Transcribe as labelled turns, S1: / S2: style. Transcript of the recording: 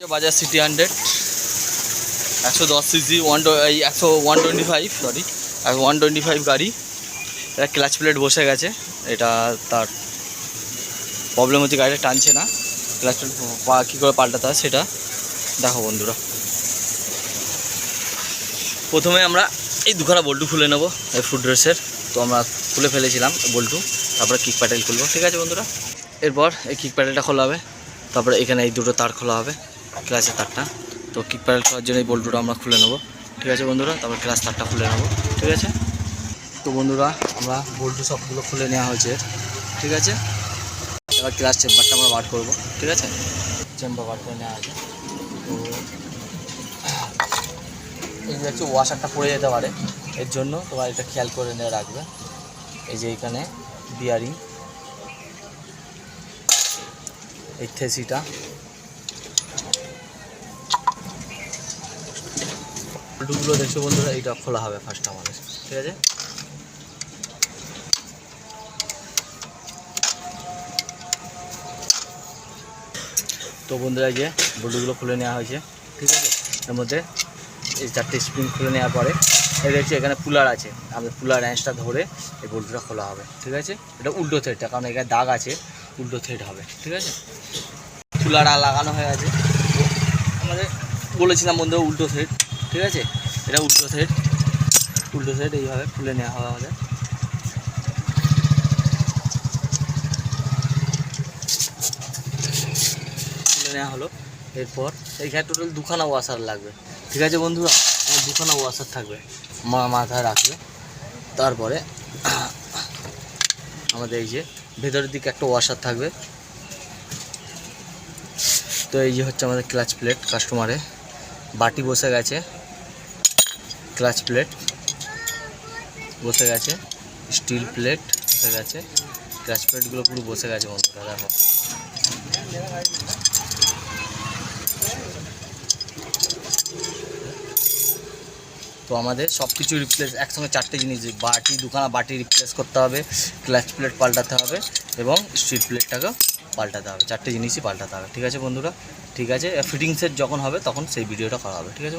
S1: Bajaj city 100 110 CC 125 sorry 125 গাড়ি। এটা clutch plate বসে গেছে, এটা তার প্রবলেম হচ্ছে, গাড়িটা টানছে না। ক্লাচ প্লেট কী করে পাল্টাতে হয় সেটা দেখো বন্ধুরা। প্রথমে আমরা এই দুখানা বল্টু খুলে নেব এই ফুড ড্রেসের। তো আমরা খুলে ফেলেছিলাম বল্টু, তারপরে কিক প্যাডেল খুলবো, ঠিক আছে বন্ধুরা। এরপর এই কিক প্যাডেলটা খোলা হবে, তারপরে এখানে এই দুটো তার খোলা হবে, ক্লাচের তারটা। তো কিক প্যাডেল খোলার জন্য এই বল্টুটা আমরা খুলে নেব, ঠিক আছে বন্ধুরা। তারপর ক্লাচ তারটা খুলে নেব, ঠিক আছে। তো বন্ধুরা আমরা বল্টু সবগুলো খুলে নেওয়া হয়েছে, ঠিক আছে। এবার ক্লাচ চেম্বারটা আমরা বার করবো, ঠিক আছে। চেম্বার বার করে নেওয়া আছে। তো এই যে হচ্ছে ওয়াশারটা পড়ে যেতে পারে, এর জন্য তোমার এটা খেয়াল করে নিয়ে রাখবে। এই যে এখানে বিয়ারিং, এই থেসিটা, বল্টুগুলো দেখছো বন্ধুরা, এইটা খোলা হবে ফার্স্ট আমাদের, ঠিক আছে। তো বন্ধুরা যে বল্টুগুলো খুলে নেওয়া হয়েছে, ঠিক আছে। এর মধ্যে এই চারটে স্প্রিং খুলে নেওয়ার পরে এই দেখছি এখানে পুলার আছে, আমাদের পুলার র্যাঞ্চটা ধরে এই বল্টুটা খোলা হবে, ঠিক আছে। এটা উল্টো থ্রেডটা, কারণ এখানে দাগ আছে, উল্টো থ্রেড হবে, ঠিক আছে। পুলার লাগানো হয়ে আছে, তো আমাদের বলেছিলাম বন্ধু উল্টো থ্রেড, ঠিক আছে। এটা উল্টো থ্রেড এইভাবে খুলে নেওয়া হবে আমাদের। খুলে নেওয়া হলো। এরপর এইখানে টোটাল দুখানা ওয়াশার লাগবে, ঠিক আছে বন্ধুরা। আমার দুখানা ওয়াশার থাকবে, মাথায় রাখবে। তারপরে আমাদের এই যে ভেতরের দিকে একটা ওয়াশার থাকবে। তো এই যে হচ্ছে আমাদের ক্লাচ প্লেট, কাস্টমারে বাটি বসে গেছে, ক্লাচ প্লেট বসে গেছে, স্টিল প্লেট বসে গেছে, ক্লাচ প্লেটগুলো পুরো বসে গেছে বন্ধুরা, দেখো। তো আমাদের সব কিছু রিপ্লেস একসঙ্গে চারটে জিনিস, বাটি দুখানা বাটি রিপ্লেস করতে হবে, ক্লাচ প্লেট পাল্টাতে হবে এবং স্টিল প্লেটটাকেও পাল্টাতে হবে, চারটে জিনিসই পাল্টাতে হবে, ঠিক আছে বন্ধুরা। ঠিক আছে, ফিটিংসের যখন হবে তখন সেই ভিডিওটা করা হবে, ঠিক আছে।